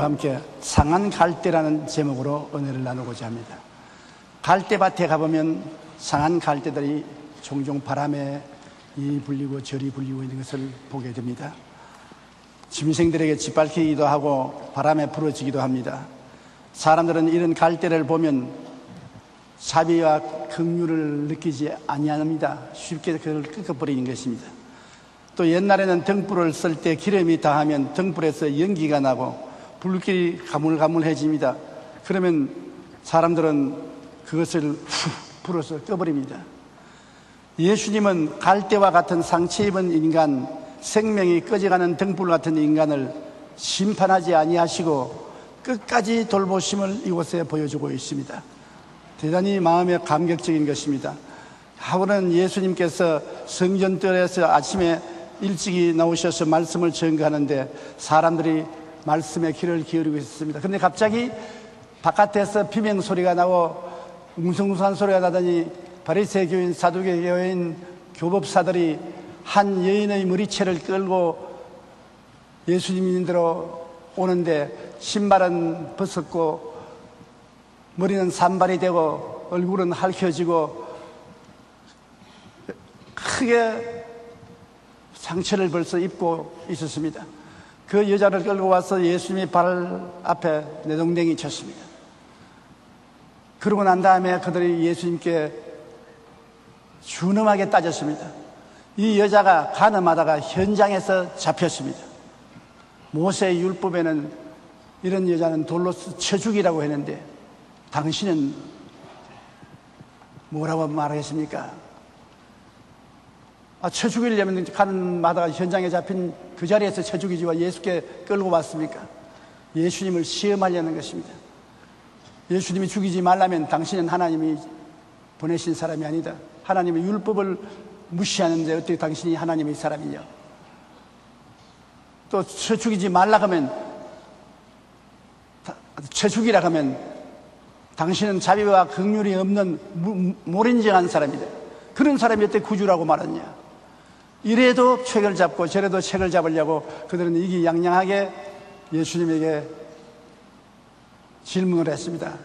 여러분과 함께 상한 갈대라는 제목으로 은혜를 나누고자 합니다. 갈대밭에 가보면 상한 갈대들이 종종 바람에 이 불리고 저리 불리고 있는 것을 보게 됩니다. 짐승들에게 짓밟히기도 하고 바람에 부러지기도 합니다. 사람들은 이런 갈대를 보면 자비와 긍휼을 느끼지 아니합니다. 쉽게 그걸 끄어버리는 것입니다. 또 옛날에는 등불을 쓸 때 기름이 닿으면 등불에서 연기가 나고 불길이 가물가물해집니다. 그러면 사람들은 그것을 후 불어서 꺼버립니다. 예수님은 갈대와 같은 상처 입은 인간, 생명이 꺼져가는 등불 같은 인간을 심판하지 아니하시고 끝까지 돌보심을 이곳에 보여주고 있습니다. 대단히 마음에 감격적인 것입니다. 하루는 예수님께서 성전뜰에서 아침에 일찍이 나오셔서 말씀을 전가하는데 사람들이 말씀에 귀를 기울이고 있었습니다. 그런데 갑자기 바깥에서 비명 소리가 나고 웅성웅성한 소리가 나더니 바리새 교인, 사두개 교인, 교법사들이 한 여인의 머리채를 끌고 예수님 인도로 오는데 신발은 벗었고 머리는 산발이 되고 얼굴은 핥혀지고 크게 상처를 벌써 입고 있었습니다. 그 여자를 끌고 와서 예수님의 발 앞에 내동댕이 쳤습니다. 그러고 난 다음에 그들이 예수님께 준엄하게 따졌습니다. 이 여자가 간음하다가 현장에서 잡혔습니다. 모세의 율법에는 이런 여자는 돌로 쳐 죽이라고 했는데 당신은 뭐라고 말하겠습니까? 쳐 죽이려면 간음하다가 현장에 잡힌 그 자리에서 쳐 죽이지만 예수께 끌고 왔습니까? 예수님을 시험하려는 것입니다. 예수님이 죽이지 말라면 당신은 하나님이 보내신 사람이 아니다. 하나님의 율법을 무시하는데 어떻게 당신이 하나님의 사람이냐? 또 쳐 죽이지 말라 하면, 쳐 죽이라 하면 당신은 자비와 긍휼이 없는 모린정한 사람이다. 그런 사람이 어떻게 구주라고 말하냐? 이래도 책을 잡고 저래도 책을 잡으려고 그들은 이기양양하게 예수님에게 질문을 했습니다.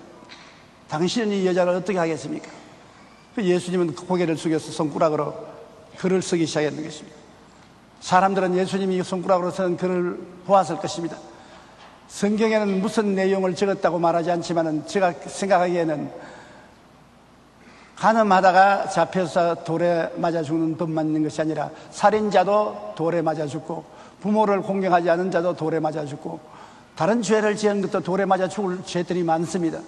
당신은 이 여자를 어떻게 하겠습니까? 예수님은 고개를 숙여서 손가락으로 글을 쓰기 시작했는 것입니다. 사람들은 예수님이 손가락으로 쓴 글을 보았을 것입니다. 성경에는 무슨 내용을 적었다고 말하지 않지만 제가 생각하기에는 간음하다가 잡혀서 돌에 맞아 죽는 법만 있는 것이 아니라 살인자도 돌에 맞아 죽고 부모를 공경하지 않은 자도 돌에 맞아 죽고 다른 죄를 지은 것도 돌에 맞아 죽을 죄들이 많습니다.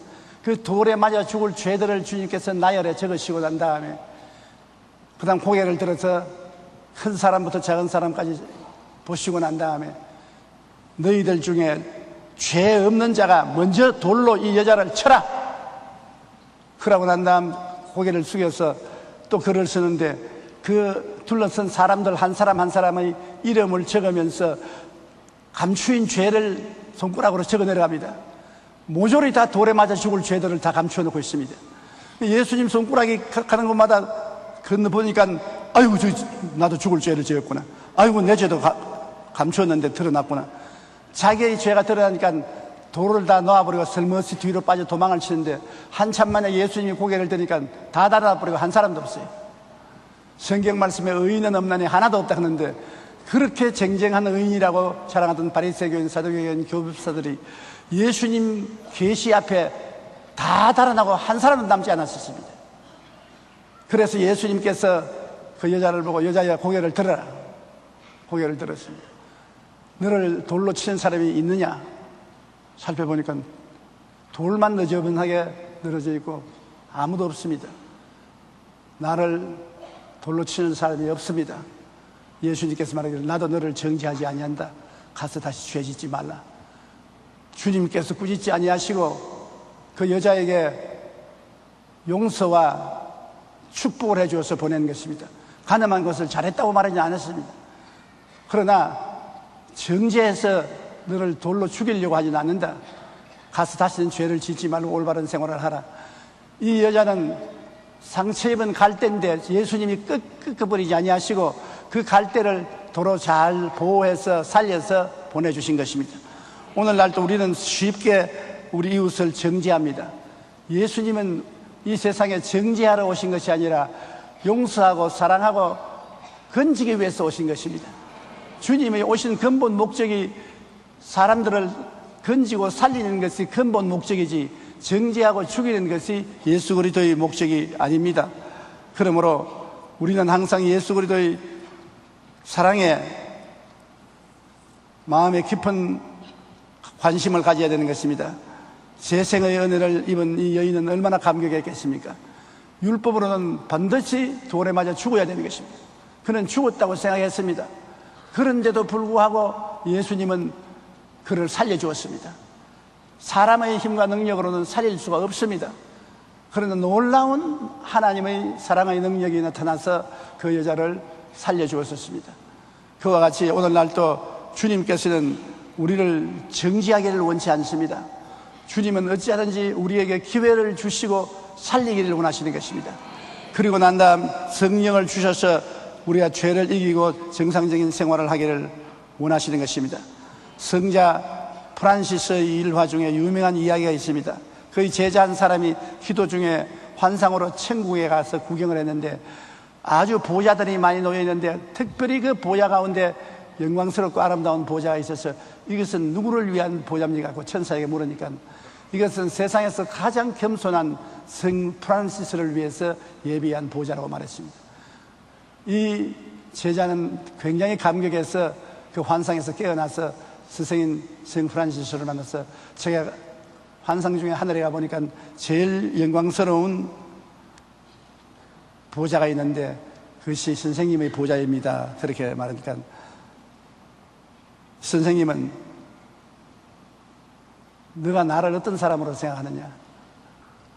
그 돌에 맞아 죽을 죄들을 주님께서 나열해 적으시고 난 다음에 그 다음 고개를 들어서 큰 사람부터 작은 사람까지 보시고 난 다음에 너희들 중에 죄 없는 자가 먼저 돌로 이 여자를 쳐라! 그러고 난 다음 고개를 숙여서 또 글을 쓰는데 그 둘러선 사람들 한 사람 한 사람의 이름을 적으면서 감추인 죄를 손가락으로 적어 내려갑니다. 모조리 다 돌에 맞아 죽을 죄들을 다 감추어 놓고 있습니다. 예수님 손가락이 가는 곳마다 건너보니까 아이고 나도 죽을 죄를 지었구나. 아이고 내 죄도 감추었는데 드러났구나. 자기의 죄가 드러나니까 돌을 다 놓아버리고 슬머시 뒤로 빠져 도망을 치는데 한참 만에 예수님이 고개를 드니까 다 달아버리고 한 사람도 없어요. 성경 말씀에 의인은 없나니 하나도 없다 하는데 그렇게 쟁쟁한 의인이라고 자랑하던 바리새교인, 사두개인, 교법사들이 예수님 계시 앞에 다 달아나고 한 사람은 남지 않았었습니다. 그래서 예수님께서 그 여자를 보고 여자야 고개를 들어라. 고개를 들었습니다. 너를 돌로 치는 사람이 있느냐? 살펴보니까 돌만 너저분하게 늘어져 있고 아무도 없습니다. 나를 돌로 치는 사람이 없습니다. 예수님께서 말하기를 나도 너를 정죄하지 아니한다. 가서 다시 죄 짓지 말라. 주님께서 꾸짖지 아니하시고 그 여자에게 용서와 축복을 해주어서 보낸 것입니다. 가늠한 것을 잘했다고 말하지 않았습니다. 그러나 정죄해서 너를 돌로 죽이려고 하지는 않는다. 가서 다시는 죄를 짓지 말고 올바른 생활을 하라. 이 여자는 상처 입은 갈대인데 예수님이 끄끄버리지 아니하시고 그 갈대를 도로 잘 보호해서 살려서 보내주신 것입니다. 오늘날도 우리는 쉽게 우리 이웃을 정죄합니다. 예수님은 이 세상에 정죄하러 오신 것이 아니라 용서하고 사랑하고 건지기 위해서 오신 것입니다. 주님이 오신 근본 목적이 사람들을 건지고 살리는 것이 근본 목적이지 정죄하고 죽이는 것이 예수 그리스도의 목적이 아닙니다. 그러므로 우리는 항상 예수 그리스도의 사랑에 마음에 깊은 관심을 가져야 되는 것입니다. 재생의 은혜를 입은 이 여인은 얼마나 감격했겠습니까? 율법으로는 반드시 돌에 맞아 죽어야 되는 것입니다. 그는 죽었다고 생각했습니다. 그런데도 불구하고 예수님은 그를 살려주었습니다. 사람의 힘과 능력으로는 살릴 수가 없습니다. 그러나 놀라운 하나님의 사랑의 능력이 나타나서 그 여자를 살려주었습니다. 그와 같이 오늘날도 주님께서는 우리를 정죄하기를 원치 않습니다. 주님은 어찌하든지 우리에게 기회를 주시고 살리기를 원하시는 것입니다. 그리고 난 다음 성령을 주셔서 우리가 죄를 이기고 정상적인 생활을 하기를 원하시는 것입니다. 성자 프란시스의 일화 중에 유명한 이야기가 있습니다. 그의 제자 한 사람이 기도 중에 환상으로 천국에 가서 구경을 했는데 아주 보좌들이 많이 놓여 있는데 특별히 그 보좌 가운데 영광스럽고 아름다운 보좌가 있어서 이것은 누구를 위한 보좌입니까? 그 천사에게 물으니까 이것은 세상에서 가장 겸손한 성 프란시스를 위해서 예비한 보좌라고 말했습니다. 이 제자는 굉장히 감격해서 그 환상에서 깨어나서 스승인 성 프란시스를 만나서 제가 환상 중에 하늘에 가보니까 제일 영광스러운 보좌가 있는데 그것이 선생님의 보좌입니다. 그렇게 말하니까 선생님은 너가 나를 어떤 사람으로 생각하느냐?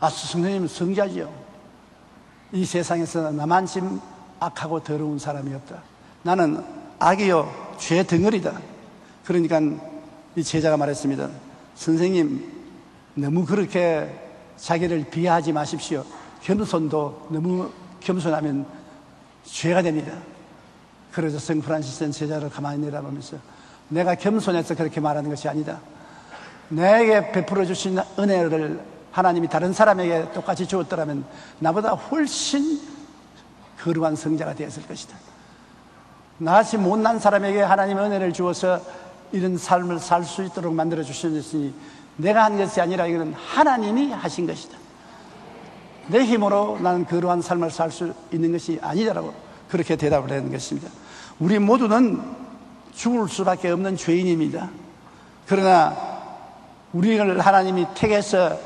선생님은 성자지요. 이 세상에서 나만치 악하고 더러운 사람이 없다. 나는 악이요 죄 덩어리다. 그러니까 이 제자가 말했습니다. 선생님 너무 그렇게 자기를 비하하지 마십시오. 겸손도 너무 겸손하면 죄가 됩니다. 그래서 성 프란시스는 제자를 가만히 내다보면서 내가 겸손해서 그렇게 말하는 것이 아니다. 내게 베풀어 주신 은혜를 하나님이 다른 사람에게 똑같이 주었더라면 나보다 훨씬 거룩한 성자가 되었을 것이다. 나같이 못난 사람에게 하나님의 은혜를 주어서 이런 삶을 살 수 있도록 만들어 주셨으니 내가 한 것이 아니라 이거는 하나님이 하신 것이다. 내 힘으로 나는 거룩한 삶을 살 수 있는 것이 아니다라고 그렇게 대답을 하는 것입니다. 우리 모두는 죽을 수밖에 없는 죄인입니다. 그러나 우리를 하나님이 택해서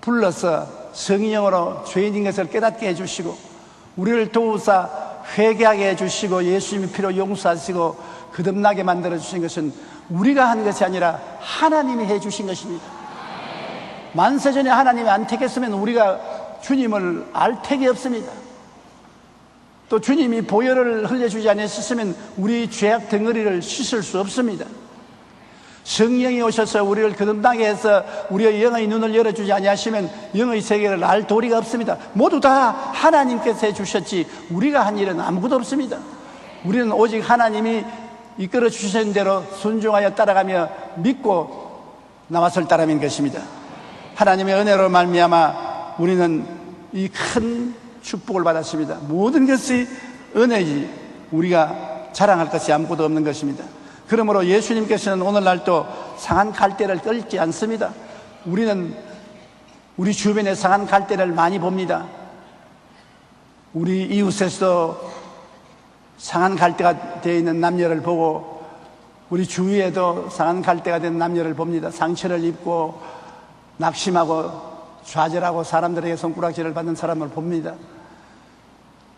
불러서 성령으로 죄인인 것을 깨닫게 해주시고 우리를 도우사 회개하게 해주시고 예수님의 피로 용서하시고 거듭나게 만들어주신 것은 우리가 한 것이 아니라 하나님이 해주신 것입니다. 만세전에 하나님이 안 택했으면 우리가 주님을 알 택이 없습니다. 또 주님이 보혈을 흘려주지 않으셨으면 우리 죄악 덩어리를 씻을 수 없습니다. 성령이 오셔서 우리를 거듭나게 해서 우리의 영의 눈을 열어주지 아니하시면 영의 세계를 알 도리가 없습니다. 모두 다 하나님께서 해주셨지 우리가 한 일은 아무것도 없습니다. 우리는 오직 하나님이 이끌어 주신 대로 순종하여 따라가며 믿고 나왔을 따름인 것입니다. 하나님의 은혜로 말미암아 우리는 이 큰 축복을 받았습니다. 모든 것이 은혜지 우리가 자랑할 것이 아무것도 없는 것입니다. 그러므로 예수님께서는 오늘날도 상한 갈대를 끌지 않습니다. 우리는 우리 주변에 상한 갈대를 많이 봅니다. 우리 이웃에서도 상한 갈대가 되어 있는 남녀를 보고 우리 주위에도 상한 갈대가 된 남녀를 봅니다. 상처를 입고 낙심하고 좌절하고 사람들에게 손가락질을 받는 사람을 봅니다.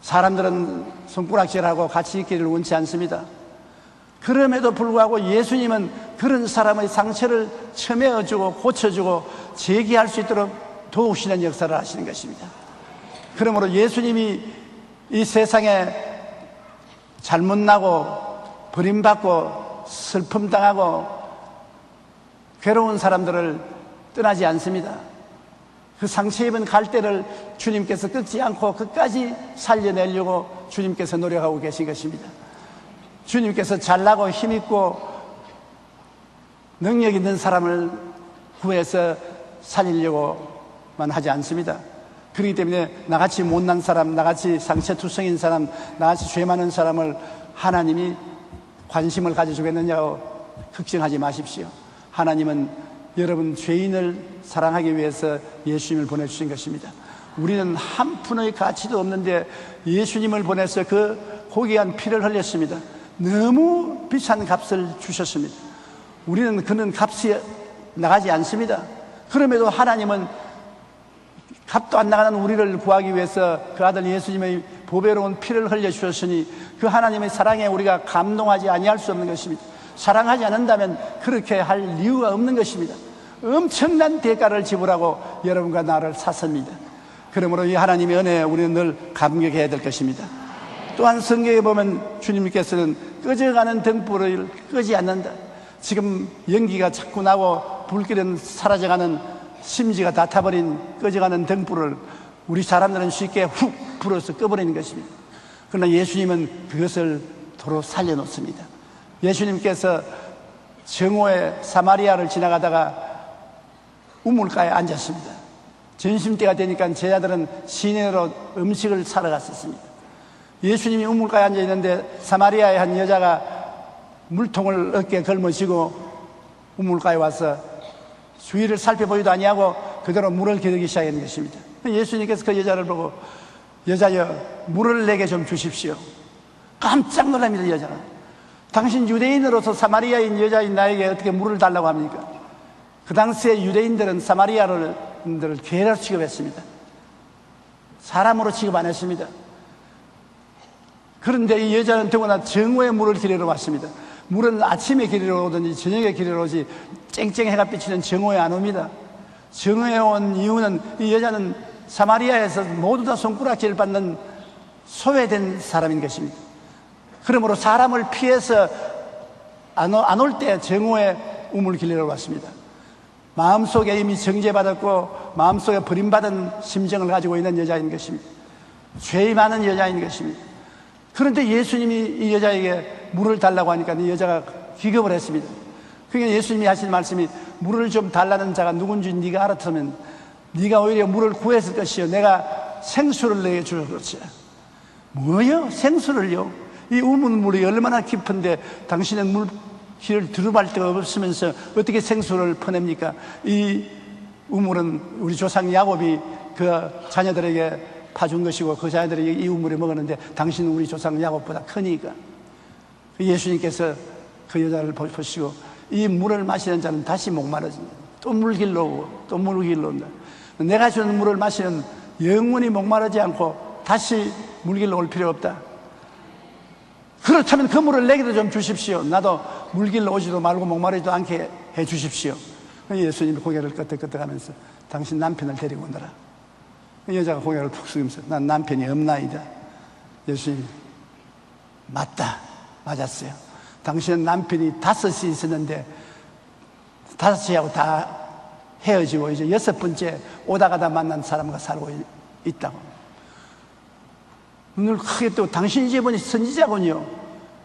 사람들은 손가락질하고 같이 있기를 원치 않습니다. 그럼에도 불구하고 예수님은 그런 사람의 상처를 첨해주고 고쳐주고 재기할 수 있도록 도우시는 역사를 하시는 것입니다. 그러므로 예수님이 이 세상에 잘못나고 버림받고 슬픔당하고 괴로운 사람들을 떠나지 않습니다. 그 상처 입은 갈대를 주님께서 끊지 않고 끝까지 살려내려고 주님께서 노력하고 계신 것입니다. 주님께서 잘나고 힘있고 능력 있는 사람을 구해서 살리려고만 하지 않습니다. 그렇기 때문에 나같이 못난 사람, 나같이 상처투성인 사람, 나같이 죄 많은 사람을 하나님이 관심을 가져주겠느냐고 걱정하지 마십시오. 하나님은 여러분 죄인을 사랑하기 위해서 예수님을 보내주신 것입니다. 우리는 한 푼의 가치도 없는데 예수님을 보내서 그 고귀한 피를 흘렸습니다. 너무 비싼 값을 주셨습니다. 우리는 그는 값이 나가지 않습니다. 그럼에도 하나님은 값도 안 나가는 우리를 구하기 위해서 그 아들 예수님의 보배로운 피를 흘려주셨으니 그 하나님의 사랑에 우리가 감동하지 아니할 수 없는 것입니다. 사랑하지 않는다면 그렇게 할 이유가 없는 것입니다. 엄청난 대가를 지불하고 여러분과 나를 샀습니다. 그러므로 이 하나님의 은혜에 우리는 늘 감격해야 될 것입니다. 또한 성경에 보면 주님께서는 꺼져가는 등불을 끄지 않는다. 지금 연기가 자꾸 나고 불길은 사라져가는 심지가 다 타버린 꺼져가는 등불을 우리 사람들은 쉽게 훅 불어서 꺼버리는 것입니다. 그러나 예수님은 그것을 도로 살려놓습니다. 예수님께서 정오에 사마리아를 지나가다가 우물가에 앉았습니다. 점심때가 되니까 제자들은 시내로 음식을 사러 갔었습니다. 예수님이 우물가에 앉아있는데 사마리아의 한 여자가 물통을 어깨에 걸머쥐고 우물가에 와서 주위를 살펴보지도 아니하고 그대로 물을 기르기 시작한 것입니다. 예수님께서 그 여자를 보고 여자여 물을 내게 좀 주십시오. 깜짝 놀랍니다. 여자가 당신 유대인으로서 사마리아인 여자인 나에게 어떻게 물을 달라고 합니까? 그 당시에 유대인들은 사마리아인들을 괴로 취급했습니다. 사람으로 취급 안 했습니다. 그런데 이 여자는 더구나 정오에 물을 기르러 왔습니다. 물은 아침에 기르러 오든지 저녁에 기르러 오지 쨍쨍 해가 비치는 정오에 안 옵니다. 정오에 온 이유는 이 여자는 사마리아에서 모두 다 손가락질 받는 소외된 사람인 것입니다. 그러므로 사람을 피해서 안 올 때 정오에 우물 기르러 왔습니다. 마음속에 이미 정죄받았고 마음속에 버림받은 심정을 가지고 있는 여자인 것입니다. 죄 많은 여자인 것입니다. 그런데 예수님이 이 여자에게 물을 달라고 하니까 이 여자가 기겁을 했습니다. 그러니까 예수님이 하신 말씀이 물을 좀 달라는 자가 누군지 네가 알았다면 네가 오히려 물을 구했을 것이요 내가 생수를 내게 줄 것이야. 뭐요? 생수를요? 이 우물물이 얼마나 깊은데 당신은 물길을 두루발 데가 없으면서 어떻게 생수를 퍼냅니까? 이 우물은 우리 조상 야곱이 그 자녀들에게 파준 것이고 그 자녀들이 이 우물을 먹었는데 당신은 우리 조상 야곱보다 크니까. 예수님께서 그 여자를 보시고 이 물을 마시는 자는 다시 목마르진다. 또 물길로 오고 또 물길로 온다. 내가 주는 물을 마시는 영원히 목마르지 않고 다시 물길로 올 필요 없다. 그렇다면 그 물을 내게도 좀 주십시오. 나도 물길로 오지도 말고 목마르지도 않게 해 주십시오. 예수님이 고개를 끄덕끄덕하면서 당신 남편을 데리고 오너라. 여자가 고개를 푹 숙이면서 난 남편이 없나이다. 예수님이 맞다. 맞았어요. 당신은 남편이 5이 있었는데 5하고 다 헤어지고 이제 6번째 오다 가다 만난 사람과 살고 있다고. 눈을 크게 뜨고 당신 집은 선지자군요.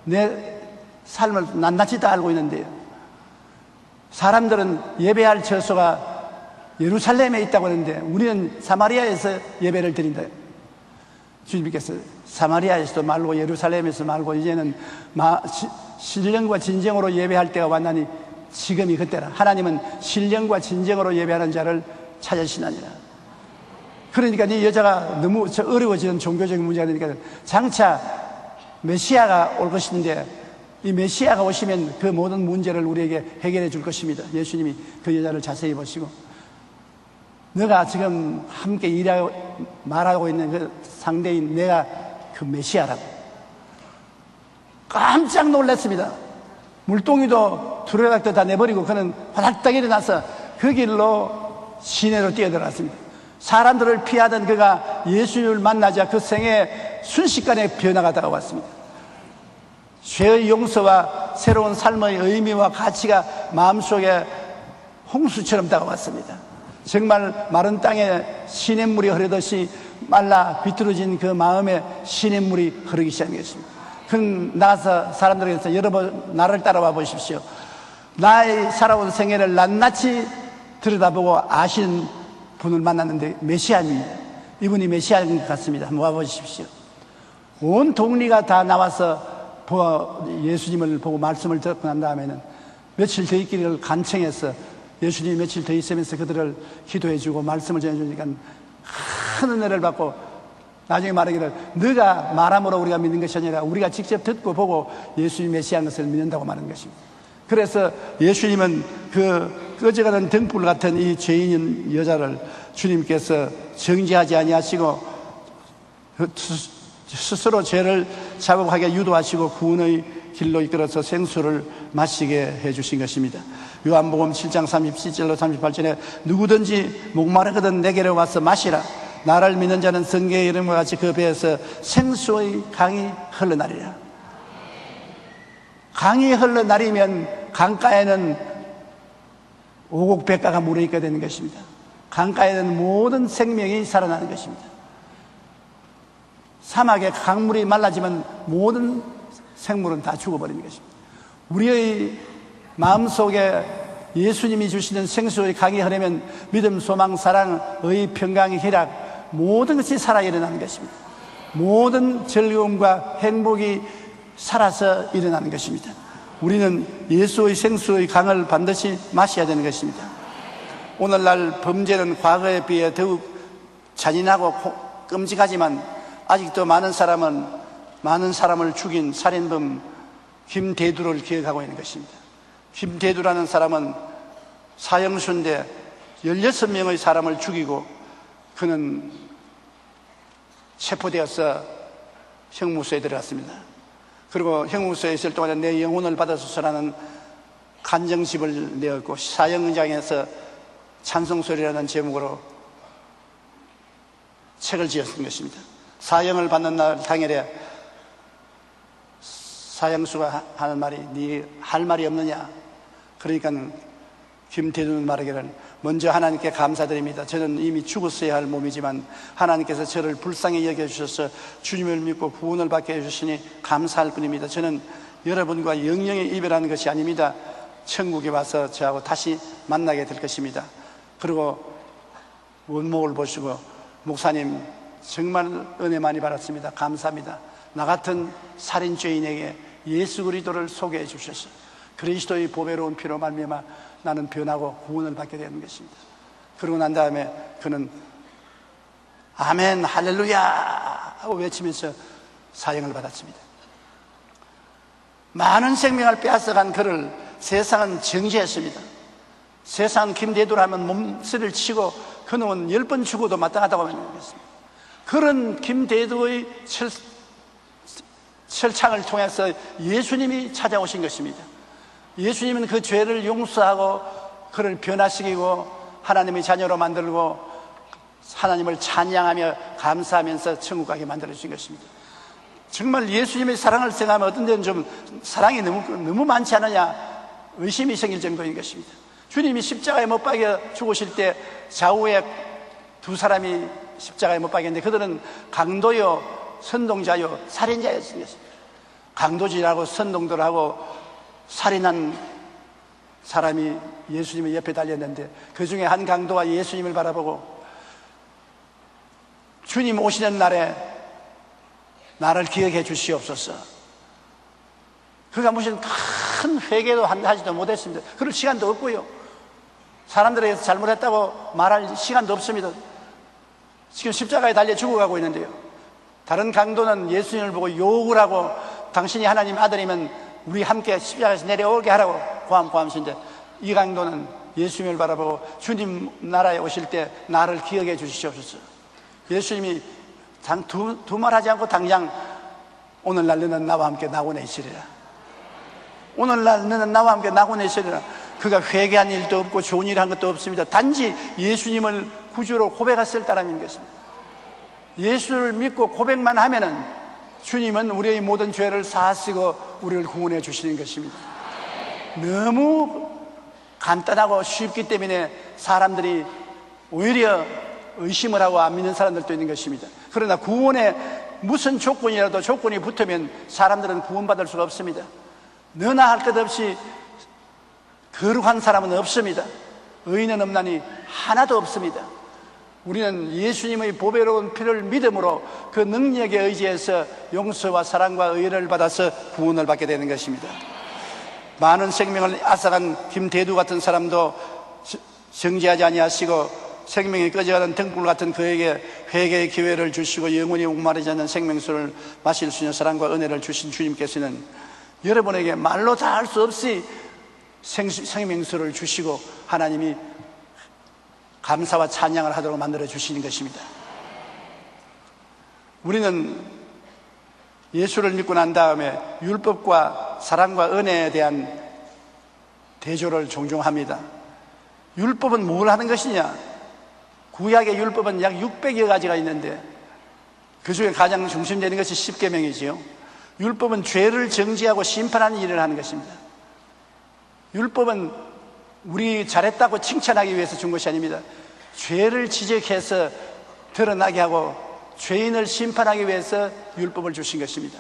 내 삶을 낱낱이 다 알고 있는데요. 사람들은 예배할 처소가 예루살렘에 있다고 하는데 우리는 사마리아에서 예배를 드린다. 주님께서 사마리아에서도 말고 예루살렘에서 말고 이제는 신령과 진정으로 예배할 때가 왔나니 지금이 그때라. 하나님은 신령과 진정으로 예배하는 자를 찾으시나니라. 그러니까 이 여자가 너무 어려워지는 종교적인 문제가 되니까 장차 메시아가 올 것인데 이 메시아가 오시면 그 모든 문제를 우리에게 해결해 줄 것입니다. 예수님이 그 여자를 자세히 보시고 너가 지금 함께 일하고 말하고 있는 그 상대인 내가 그 메시아라고. 깜짝 놀랐습니다. 물동이도 두레박도 다 내버리고 그는 화닥닥 일어나서 그 길로 시내로 뛰어들어갔습니다. 사람들을 피하던 그가 예수님을 만나자 그 생에 순식간에 변화가 다가왔습니다. 죄의 용서와 새로운 삶의 의미와 가치가 마음속에 홍수처럼 다가왔습니다. 정말 마른 땅에 시냇물이 흐르듯이 말라 비뚤어진 그 마음에 시냇물이 흐르기 시작했습니다. 그는 나가서 사람들에게서 여러분 나를 따라와 보십시오. 나의 살아온 생애를 낱낱이 들여다보고 아시는 분을 만났는데 메시아입니다. 이분이 메시아인 것 같습니다. 한번 와보십시오. 온 동리가 다 나와서 예수님을 보고 말씀을 듣고 난 다음에는 며칠 더 있기를 간청해서 예수님이 며칠 더 있으면서 그들을 기도해주고 말씀을 전해주니까 큰 은혜를 받고 나중에 말하기를 너가 말함으로 우리가 믿는 것이 아니라 우리가 직접 듣고 보고 예수님 메시아인 것을 믿는다고 말하는 것입니다. 그래서 예수님은 그 꺼져가는 등불 같은 이 죄인인 여자를 주님께서 정죄하지 아니하시고 스스로 죄를 자복하게 유도하시고 구원의 길로 이끌어서 생수를 마시게 해주신 것입니다. 요한복음 7장 37절로 38절에 누구든지 목마르거든 내게로 와서 마시라. 나를 믿는 자는 성경의 이름과 같이 그 배에서 생수의 강이 흘러나리라. 강이 흘러나리면 강가에는 오곡백가가 물어있게 되는 것입니다. 강가에는 모든 생명이 살아나는 것입니다. 사막에 강물이 말라지면 모든 생물은 다 죽어버리는 것입니다. 우리의 마음속에 예수님이 주시는 생수의 강이 흐르면 믿음, 소망, 사랑, 의, 평강, 희락 모든 것이 살아 일어나는 것입니다. 모든 즐거움과 행복이 살아서 일어나는 것입니다. 우리는 예수의 생수의 강을 반드시 마셔야 되는 것입니다. 오늘날 범죄는 과거에 비해 더욱 잔인하고 끔찍하지만 아직도 많은 사람을 죽인 살인범 김대두를 기억하고 있는 것입니다. 김대두라는 사람은 사형수인데 16명의 사람을 죽이고 그는 체포되어서 형무소에 들어갔습니다. 그리고 형무소에 있을 동안에 내 영혼을 받아주소서라는 간정집을 내었고 사형장에서 찬송소리라는 제목으로 책을 지었던 것입니다. 사형을 받는 날 당일에 사형수가 하는 말이 네 할 말이 없느냐. 그러니까 김대두는 말하기를 먼저 하나님께 감사드립니다. 저는 이미 죽었어야 할 몸이지만 하나님께서 저를 불쌍히 여겨주셔서 주님을 믿고 구원을 받게 해주시니 감사할 뿐입니다. 저는 여러분과 영영이 이별하는 것이 아닙니다. 천국에 와서 저하고 다시 만나게 될 것입니다. 그리고 원목을 보시고 목사님 정말 은혜 많이 받았습니다. 감사합니다. 나 같은 살인죄인에게 예수 그리스도를 소개해 주셔서 그리스도의 보배로운 피로 말미암아 나는 변하고 구원을 받게 되는 것입니다. 그러고 난 다음에 그는 아멘 할렐루야 하고 외치면서 사형을 받았습니다. 많은 생명을 빼앗아간 그를 세상은 정죄했습니다. 세상은 김대두라면 몸쓰리를 치고 그놈은 10번 죽어도 마땅하다고 말했습니다. 그런 김대두의 철창을 통해서 예수님이 찾아오신 것입니다. 예수님은 그 죄를 용서하고 그를 변화시키고 하나님의 자녀로 만들고 하나님을 찬양하며 감사하면서 천국 가게 만들어주신 것입니다. 정말 예수님의 사랑을 생각하면 어떤 데는 좀 사랑이 너무 많지 않느냐 의심이 생길 정도인 것입니다. 주님이 십자가에 못 박여 죽으실 때 좌우에 두 사람이 십자가에 못 박였는데 그들은 강도요 선동자요 살인자였습니다. 강도질하고 선동들하고 살인한 사람이 예수님의 옆에 달렸는데 그 중에 한 강도가 예수님을 바라보고 주님 오시는 날에 나를 기억해 주시옵소서. 그가 무슨 큰 회개도 하지도 못했습니다. 그럴 시간도 없고요. 사람들에게 잘못했다고 말할 시간도 없습니다. 지금 십자가에 달려 죽어가고 있는데요. 다른 강도는 예수님을 보고 욕을 하고 당신이 하나님 아들이면 우리 함께 십자가에서 내려오게 하라고 고함하시는데 이 강도는 예수님을 바라보고 주님 나라에 오실 때 나를 기억해 주시옵소서. 예수님이 두 말 하지 않고 당장 오늘날 너는 나와 함께 낙원에 있으리라. 오늘날 너는 나와 함께 낙원에 있으리라. 그가 회개한 일도 없고 좋은 일 한 것도 없습니다. 단지 예수님을 구주로 고백했을 따름인 것입니다. 예수를 믿고 고백만 하면은 주님은 우리의 모든 죄를 사하시고 우리를 구원해 주시는 것입니다. 너무 간단하고 쉽기 때문에 사람들이 오히려 의심을 하고 안 믿는 사람들도 있는 것입니다. 그러나 구원에 무슨 조건이라도 조건이 붙으면 사람들은 구원받을 수가 없습니다. 너나 할 것 없이 거룩한 사람은 없습니다. 의인은 없나니 하나도 없습니다. 우리는 예수님의 보배로운 피를 믿음으로 그 능력에 의지해서 용서와 사랑과 의를 받아서 구원을 받게 되는 것입니다. 많은 생명을 앗아간 김대두 같은 사람도 정죄하지 아니하시고 생명이 꺼져가는 등불 같은 그에게 회개의 기회를 주시고 영원히 목마르지 않는 생명수를 마실 수 있는 사랑과 은혜를 주신 주님께서는 여러분에게 말로 다 할 수 없이 생명수를 주시고 하나님이 감사와 찬양을 하도록 만들어 주시는 것입니다. 우리는 예수를 믿고 난 다음에 율법과 사랑과 은혜에 대한 대조를 종종 합니다. 율법은 뭘 하는 것이냐? 구약의 율법은 약 600여 가지가 있는데 그 중에 가장 중심되는 것이 십계명이지요. 율법은 죄를 정지하고 심판하는 일을 하는 것입니다. 율법은 우리 잘했다고 칭찬하기 위해서 준 것이 아닙니다. 죄를 지적해서 드러나게 하고 죄인을 심판하기 위해서 율법을 주신 것입니다.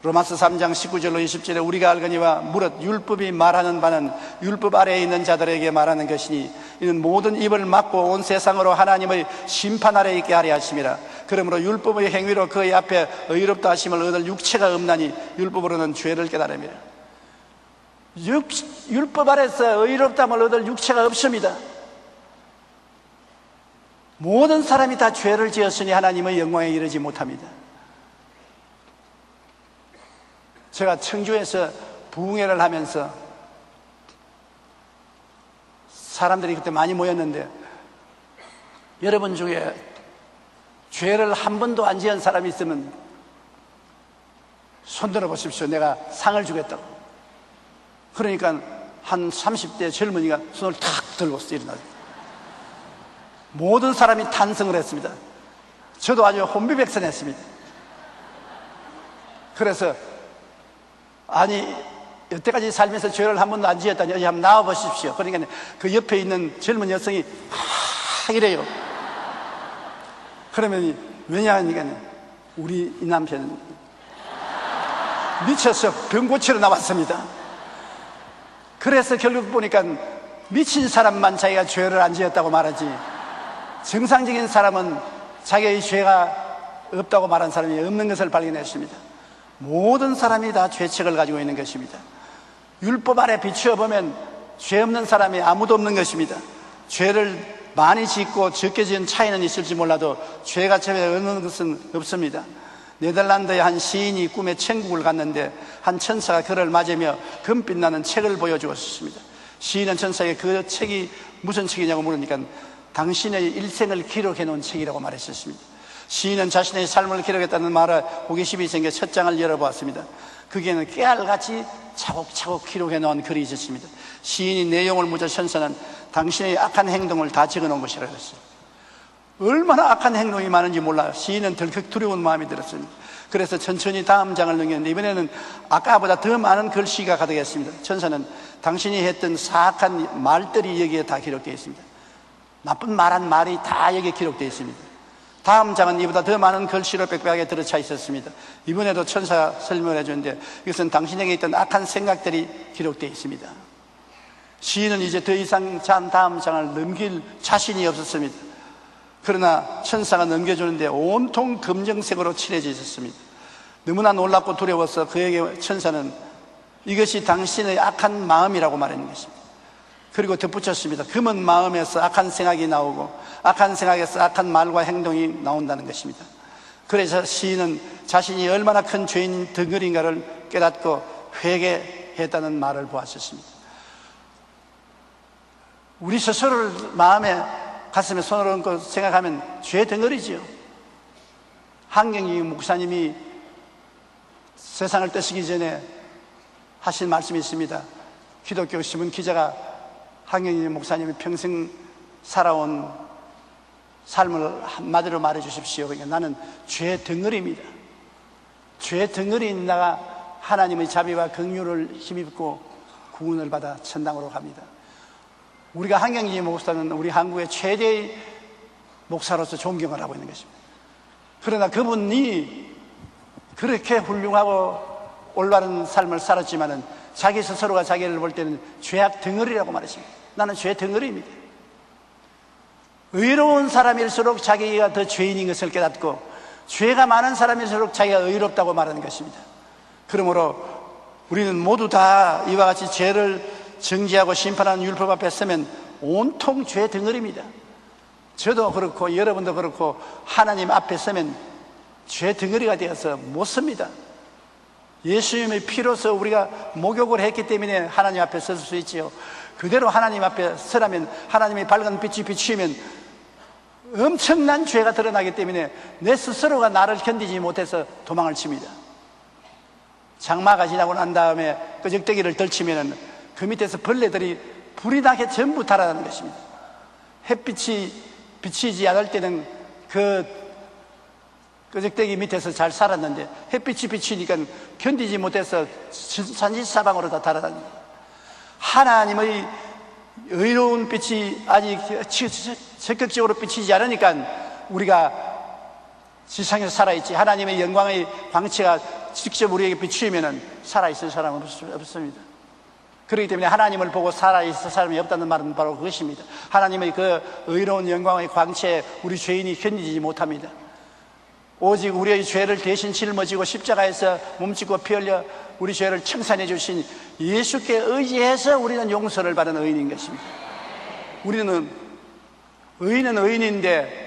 로마서 3장 19절로 20절에 우리가 알거니와 무릇 율법이 말하는 바는 율법 아래에 있는 자들에게 말하는 것이니 이는 모든 입을 막고 온 세상으로 하나님의 심판 아래에 있게 하려 하심이라. 그러므로 율법의 행위로 그의 앞에 의롭다 하심을 얻을 육체가 없나니 율법으로는 죄를 깨달음이라. 율법 아래서 의롭다함을 얻을 육체가 없습니다. 모든 사람이 다 죄를 지었으니 하나님의 영광에 이르지 못합니다. 제가 청주에서 부흥회를 하면서 사람들이 그때 많이 모였는데 여러분 중에 죄를 한 번도 안 지은 사람이 있으면 손들어 보십시오. 내가 상을 주겠다고. 그러니까 한 30대 젊은이가 손을 탁 들고 일어나죠. 모든 사람이 탄성을 했습니다. 저도 아주 혼비백산했습니다. 그래서 아니 여태까지 살면서 죄를 한 번도 안 지었다니 여기 한번 나와 보십시오. 그러니까 그 옆에 있는 젊은 여성이 막 이래요. 그러면 왜냐하니까 우리 이 남편은 미쳐서 병 고치러 나왔습니다. 그래서 결국 보니까 미친 사람만 자기가 죄를 안 지었다고 말하지 정상적인 사람은 자기의 죄가 없다고 말한 사람이 없는 것을 발견했습니다. 모든 사람이 다 죄책을 가지고 있는 것입니다. 율법 아래 비추어 보면 죄 없는 사람이 아무도 없는 것입니다. 죄를 많이 짓고 적게 지은 차이는 있을지 몰라도 죄가 제외 없는 것은 없습니다. 네덜란드의 한 시인이 꿈에 천국을 갔는데 한 천사가 그를 맞으며 금빛 나는 책을 보여주었습니다. 시인은 천사에게 그 책이 무슨 책이냐고 물으니까 당신의 일생을 기록해 놓은 책이라고 말했었습니다. 시인은 자신의 삶을 기록했다는 말을 호기심이 생겨 첫 장을 열어보았습니다. 거기에는 깨알같이 차곡차곡 기록해 놓은 글이 있었습니다. 시인이 내용을 묻자 천사는 당신의 악한 행동을 다 적어놓은 것이라고 했어요. 얼마나 악한 행동이 많은지 몰라요. 시인은 덜컥 두려운 마음이 들었습니다. 그래서 천천히 다음 장을 넘겼는데 이번에는 아까보다 더 많은 글씨가 가득했습니다. 천사는 당신이 했던 사악한 말들이 여기에 다 기록되어 있습니다. 나쁜 말한 말이 다 여기에 기록되어 있습니다. 다음 장은 이보다 더 많은 글씨로 빽빽하게 들어차 있었습니다. 이번에도 천사가 설명을 해주는데 이것은 당신에게 있던 악한 생각들이 기록되어 있습니다. 시인은 이제 더 이상 다음 장을 넘길 자신이 없었습니다. 그러나 천사가 넘겨주는데 온통 검정색으로 칠해져 있었습니다. 너무나 놀랍고 두려워서 그에게 천사는 이것이 당신의 악한 마음이라고 말하는 것입니다. 그리고 덧붙였습니다. 검은 마음에서 악한 생각이 나오고 악한 생각에서 악한 말과 행동이 나온다는 것입니다. 그래서 시인은 자신이 얼마나 큰 죄인 덩어리인가를 깨닫고 회개했다는 말을 보았었습니다. 우리 스스로를 마음에 가슴에 손을 얹고 생각하면 죄 덩어리지요. 한경희 목사님이 세상을 떠시기 전에 하신 말씀이 있습니다. 기독교 신문 기자가 한경희 목사님이 평생 살아온 삶을 한마디로 말해 주십시오. 그러니까 나는 죄 덩어리입니다. 죄 덩어리인 나가 하나님의 자비와 긍휼을 힘입고 구원을 받아 천당으로 갑니다. 우리가 한경희 목사는 우리 한국의 최대의 목사로서 존경을 하고 있는 것입니다. 그러나 그분이 그렇게 훌륭하고 올바른 삶을 살았지만은 자기 스스로가 자기를 볼 때는 죄악 덩어리라고 말했습니다. 나는 죄 덩어리입니다. 의로운 사람일수록 자기가 더 죄인인 것을 깨닫고, 죄가 많은 사람일수록 자기가 의롭다고 말하는 것입니다. 그러므로 우리는 모두 다 이와 같이 죄를 정죄하고 심판하는 율법 앞에 서면 온통 죄 덩어리입니다. 저도 그렇고 여러분도 그렇고 하나님 앞에 서면 죄 덩어리가 되어서 못 섭니다. 예수님의 피로서 우리가 목욕을 했기 때문에 하나님 앞에 설 수 있지요. 그대로 하나님 앞에 서라면, 하나님의 밝은 빛이 비추면 엄청난 죄가 드러나기 때문에 내 스스로가 나를 견디지 못해서 도망을 칩니다. 장마가 지나고 난 다음에 끄적대기를 덜치면 그 밑에서 벌레들이 불이 나게 전부 달아나는 것입니다. 햇빛이 비치지 않을 때는 그 끄적대기 밑에서 잘 살았는데 햇빛이 비치니까 견디지 못해서 산지사방으로 다 달아납니다. 하나님의 의로운 빛이 아직 적극적으로 비치지 않으니까 우리가 지상에서 살아있지, 하나님의 영광의 광채가 직접 우리에게 비추면 살아있을 사람은 없습니다. 그렇기 때문에 하나님을 보고 살아있을 사람이 없다는 말은 바로 그것입니다. 하나님의 그 의로운 영광의 광채에 우리 죄인이 견디지 못합니다. 오직 우리의 죄를 대신 짊어지고 십자가에서 몸짓고 피 흘려 우리 죄를 청산해 주신 예수께 의지해서 우리는 용서를 받은 의인인 것입니다. 우리는 의인은 의인인데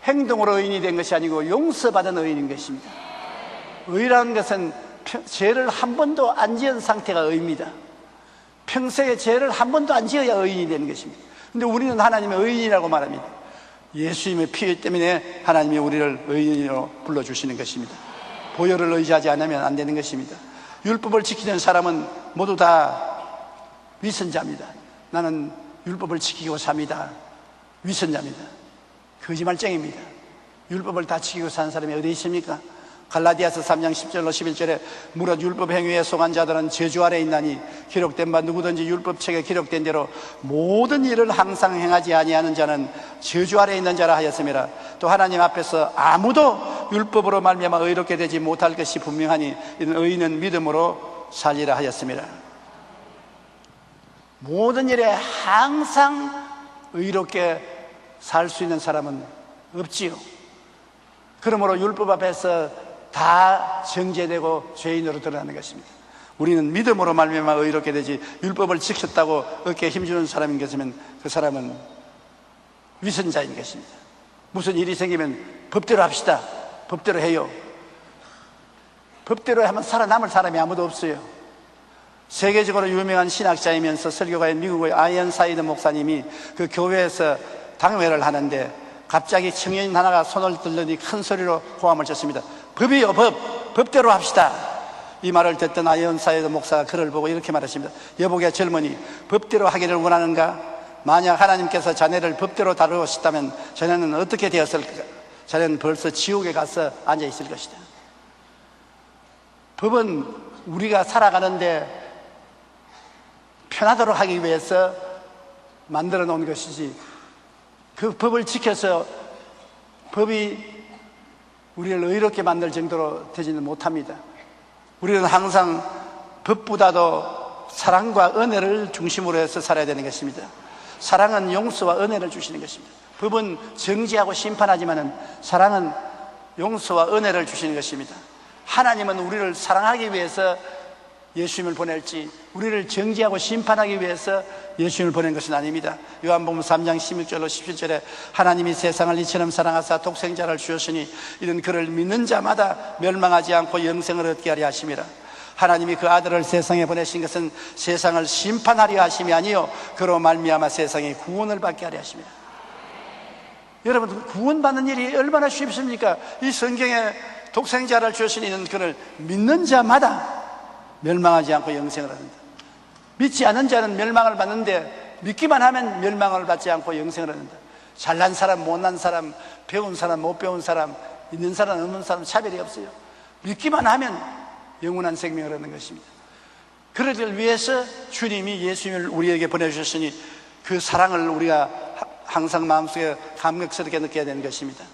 행동으로 의인이 된 것이 아니고 용서받은 의인인 것입니다. 의라는 것은 죄를 한 번도 안 지은 상태가 의입니다. 평생에 죄를 한 번도 안 지어야 의인이 되는 것입니다. 근데 우리는 하나님의 의인이라고 말합니다. 예수님의 피 때문에 하나님이 우리를 의인으로 불러주시는 것입니다. 보혈을 의지하지 않으면 안 되는 것입니다. 율법을 지키는 사람은 모두 다 위선자입니다. 나는 율법을 지키고 삽니다. 위선자입니다. 거짓말쟁입니다. 율법을 다 지키고 사는 사람이 어디 있습니까? 갈라디아서 3장 10절로 11절에 무릇 율법 행위에 속한 자들은 저주 아래 있나니 기록된 바 누구든지 율법책에 기록된 대로 모든 일을 항상 행하지 아니하는 자는 저주 아래 있는 자라 하였음이라. 또 하나님 앞에서 아무도 율법으로 말미암아 의롭게 되지 못할 것이 분명하니 이는 의인은 믿음으로 살리라 하였음이라. 모든 일에 항상 의롭게 살 수 있는 사람은 없지요. 그러므로 율법 앞에서 다 정죄되고 죄인으로 드러나는 것입니다. 우리는 믿음으로 말미암아 의롭게 되지 율법을 지켰다고 어깨에 힘주는 사람인 것이면 그 사람은 위선자인 것입니다. 무슨 일이 생기면 법대로 합시다. 법대로 해요. 법대로 하면 살아남을 사람이 아무도 없어요. 세계적으로 유명한 신학자이면서 설교가인 미국의 아이언 사이드 목사님이 그 교회에서 당회를 하는데 갑자기 청년인 하나가 손을 들더니 큰 소리로 고함을 쳤습니다. 법이요, 법대로 합시다. 이 말을 듣던 아이언 사이드 목사가 그를 보고 이렇게 말했습니다. 여보게 젊은이, 법대로 하기를 원하는가? 만약 하나님께서 자네를 법대로 다루셨다면 자네는 어떻게 되었을까? 자네는 벌써 지옥에 가서 앉아 있을 것이다. 법은 우리가 살아가는데 편하도록 하기 위해서 만들어 놓은 것이지, 그 법을 지켜서 법이 우리를 의롭게 만들 정도로 되지는 못합니다. 우리는 항상 법보다도 사랑과 은혜를 중심으로 해서 살아야 되는 것입니다. 사랑은 용서와 은혜를 주시는 것입니다. 법은 정죄하고 심판하지만은 사랑은 용서와 은혜를 주시는 것입니다. 하나님은 우리를 사랑하기 위해서 예수님을 보낼지 우리를 정죄하고 심판하기 위해서 예수님을 보낸 것은 아닙니다. 요한복음 3장 16절로 17절에 하나님이 세상을 이처럼 사랑하사 독생자를 주셨으니 이는 그를 믿는 자마다 멸망하지 않고 영생을 얻게 하려 하심이라. 하나님이 그 아들을 세상에 보내신 것은 세상을 심판하려 하심이 아니요 그로 말미암아 세상에 구원을 받게 하려 하심이라. 여러분, 구원받는 일이 얼마나 쉽습니까? 이 성경에 독생자를 주신 이는 그를 믿는 자마다 멸망하지 않고 영생을 얻는다. 믿지 않은 자는 멸망을 받는데 믿기만 하면 멸망을 받지 않고 영생을 얻는다. 잘난 사람, 못난 사람, 배운 사람, 못 배운 사람, 있는 사람, 없는 사람 차별이 없어요. 믿기만 하면 영원한 생명을 얻는 것입니다. 그러기를 위해서 주님이 예수님을 우리에게 보내주셨으니 그 사랑을 우리가 항상 마음속에 감격스럽게 느껴야 되는 것입니다.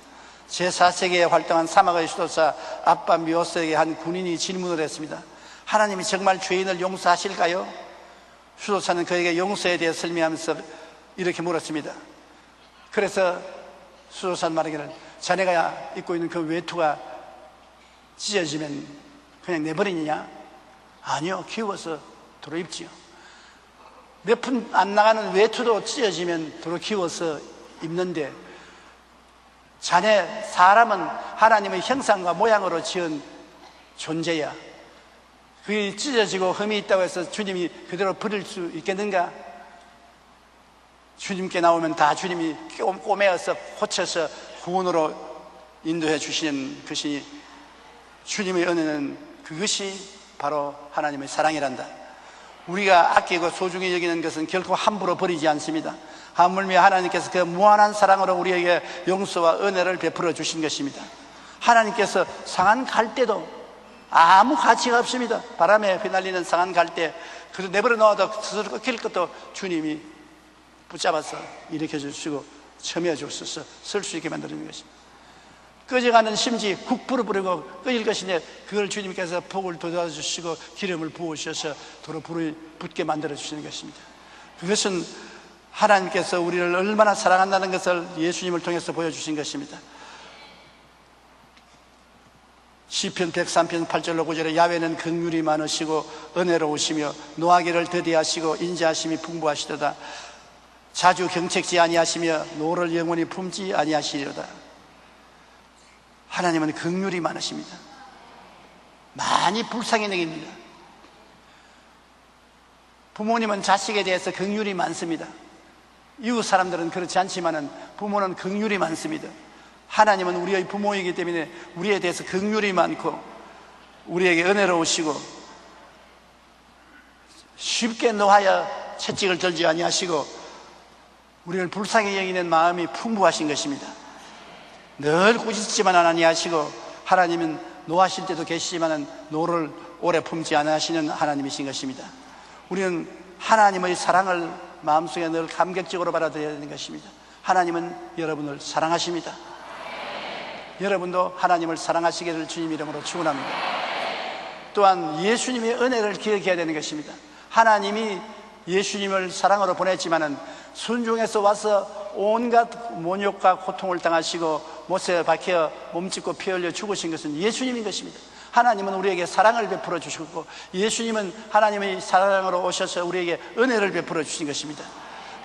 제4세기에 활동한 사막의 수도사 아빠 미오스에게 한 군인이 질문을 했습니다. 하나님이 정말 죄인을 용서하실까요? 수도사는 그에게 용서에 대해 설명하면서 이렇게 물었습니다. 그래서 수도사는 말하기를, 자네가 입고 있는 그 외투가 찢어지면 그냥 내버리느냐? 아니요, 키워서 도로 입지요. 몇 푼 안 나가는 외투도 찢어지면 도로 키워서 입는데, 자네 사람은 하나님의 형상과 모양으로 지은 존재야. 그게 찢어지고 흠이 있다고 해서 주님이 그대로 버릴 수 있겠는가? 주님께 나오면 다 주님이 꼬매어서 고쳐서 구원으로 인도해 주시는 것이, 주님의 은혜는 그것이 바로 하나님의 사랑이란다. 우리가 아끼고 소중히 여기는 것은 결코 함부로 버리지 않습니다. 하물며 하나님께서 그 무한한 사랑으로 우리에게 용서와 은혜를 베풀어 주신 것입니다. 하나님께서 상한 갈대도 아무 가치가 없습니다. 바람에 휘날리는 상한 갈대, 그래서 내버려 놓아도 스스로 꺾일 것도 주님이 붙잡아서 일으켜 주시고 첨해 주셔서 쓸 수 있게 만드는 것입니다. 꺼져가는 심지 국불을 부르고 꺼질 것인데, 그걸 주님께서 폭을 돋아주시고 기름을 부으셔서 도로 불이 붙게 만들어 주시는 것입니다. 그것은 하나님께서 우리를 얼마나 사랑한다는 것을 예수님을 통해서 보여주신 것입니다. 시편 103편 8절로 9절에 야훼는 긍휼이 많으시고 은혜로우시며 노하기를 더디하시고 인자하심이 풍부하시도다. 자주 경책지 아니하시며 노를 영원히 품지 아니하시리로다. 하나님은 긍휼이 많으십니다. 많이 불쌍히 여깁니다. 부모님은 자식에 대해서 긍휼이 많습니다. 이웃 사람들은 그렇지 않지만은 부모는 긍휼이 많습니다. 하나님은 우리의 부모이기 때문에 우리에 대해서 긍휼이 많고 우리에게 은혜로우시고 쉽게 노하여 채찍을 들지 아니하시고 우리를 불쌍히 여기는 마음이 풍부하신 것입니다. 늘 꾸짖지만 아니하시고, 하나님은 노하실 때도 계시지만 노를 오래 품지 않으시는 하나님이신 것입니다. 우리는 하나님의 사랑을 마음속에 늘 감격적으로 받아들여야 되는 것입니다. 하나님은 여러분을 사랑하십니다. 여러분도 하나님을 사랑하시기를 주님 이름으로 축원합니다. 또한 예수님의 은혜를 기억해야 되는 것입니다. 하나님이 예수님을 사랑으로 보냈지만은 순종해서 와서 온갖 모욕과 고통을 당하시고 못에 박혀 몸짓고 피 흘려 죽으신 것은 예수님인 것입니다. 하나님은 우리에게 사랑을 베풀어 주셨고, 예수님은 하나님의 사랑으로 오셔서 우리에게 은혜를 베풀어 주신 것입니다.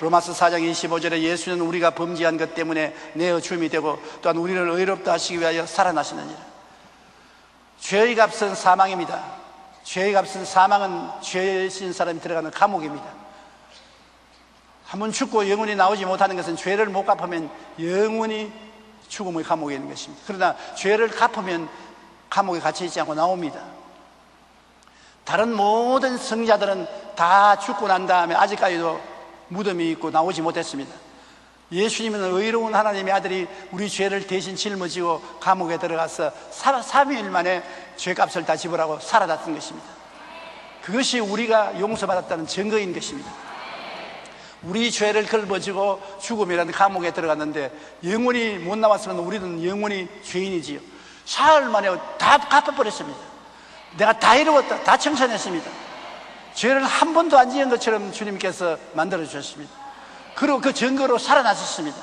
로마서 4장 25절에 예수는 우리가 범죄한 것 때문에 내어 주임이 되고 또한 우리를 의롭다 하시기 위하여 살아나시느니라. 죄의 값은 사망입니다. 죄의 값은 사망은 죄 진 사람이 들어가는 감옥입니다. 한번 죽고 영원히 나오지 못하는 것은 죄를 못 갚으면 영원히 죽음의 감옥에 있는 것입니다. 그러나 죄를 갚으면 감옥에 갇혀 있지 않고 나옵니다. 다른 모든 성자들은 다 죽고 난 다음에 아직까지도 무덤이 있고 나오지 못했습니다. 예수님은 의로운 하나님의 아들이 우리 죄를 대신 짊어지고 감옥에 들어가서 3일 만에 죄값을 다 지불하고 살아났던 것입니다. 그것이 우리가 용서받았다는 증거인 것입니다. 우리 죄를 걸머지고 죽음이라는 감옥에 들어갔는데 영원히 못 나왔으면 우리는 영원히 죄인이지요. 사흘 만에 다 갚아버렸습니다. 내가 다 이루었다, 다 청산했습니다. 죄를 한 번도 안 지은 것처럼 주님께서 만들어 주셨습니다. 그리고 그 증거로 살아나셨습니다.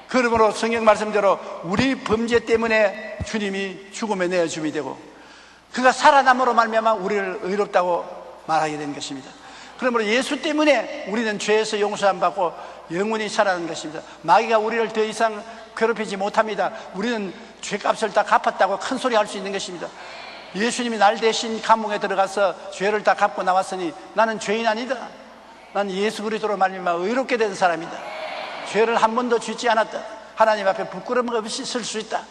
그러므로 성경 말씀대로 우리 범죄 때문에 주님이 죽음에 내어줌이 되고 그가 살아남으로 말미암아 우리를 의롭다고 말하게 된 것입니다. 그러므로 예수 때문에 우리는 죄에서 용서함 받고 영원히 살아나는 것입니다. 마귀가 우리를 더 이상 괴롭히지 못합니다. 우리는 죄값을 다 갚았다고 큰 소리 할 수 있는 것입니다. 예수님이 날 대신 감옥에 들어가서 죄를 다 갚고 나왔으니 나는 죄인 아니다. 난 예수 그리스도로 말미암아 의롭게 된 사람이다. 죄를 한 번도 짓지 않았다. 하나님 앞에 부끄러움 없이 설 수 있다.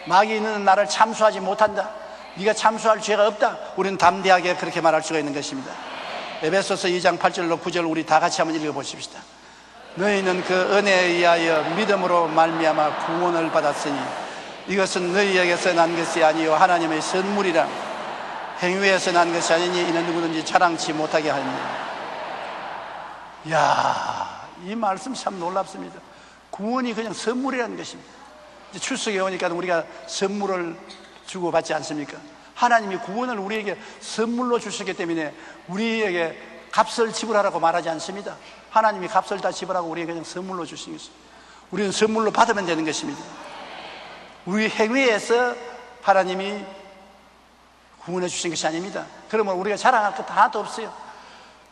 마귀는 나를 참수하지 못한다. 네가 참수할 죄가 없다. 우리는 담대하게 그렇게 말할 수가 있는 것입니다. 에베소서 2장 8절로 9절 우리 다 같이 한번 읽어보십시다. 너희는 그 은혜에 의하여 믿음으로 말미암아 구원을 받았으니 이것은 너희에게서 난 것이 아니요 하나님의 선물이라. 행위에서 난 것이 아니니 이는 누구든지 자랑치 못하게 하느니라. 이야, 이 말씀 참 놀랍습니다. 구원이 그냥 선물이라는 것입니다. 이제 출석에 오니까 우리가 선물을 주고받지 않습니까? 하나님이 구원을 우리에게 선물로 주셨기 때문에 우리에게 값을 지불하라고 말하지 않습니다. 하나님이 값을 다 지불하고 우리에게 그냥 선물로 주신 것입니다. 우리는 선물로 받으면 되는 것입니다. 우리 행위에서 하나님이 구원해 주신 것이 아닙니다. 그러면 우리가 자랑할 것 하나도 없어요.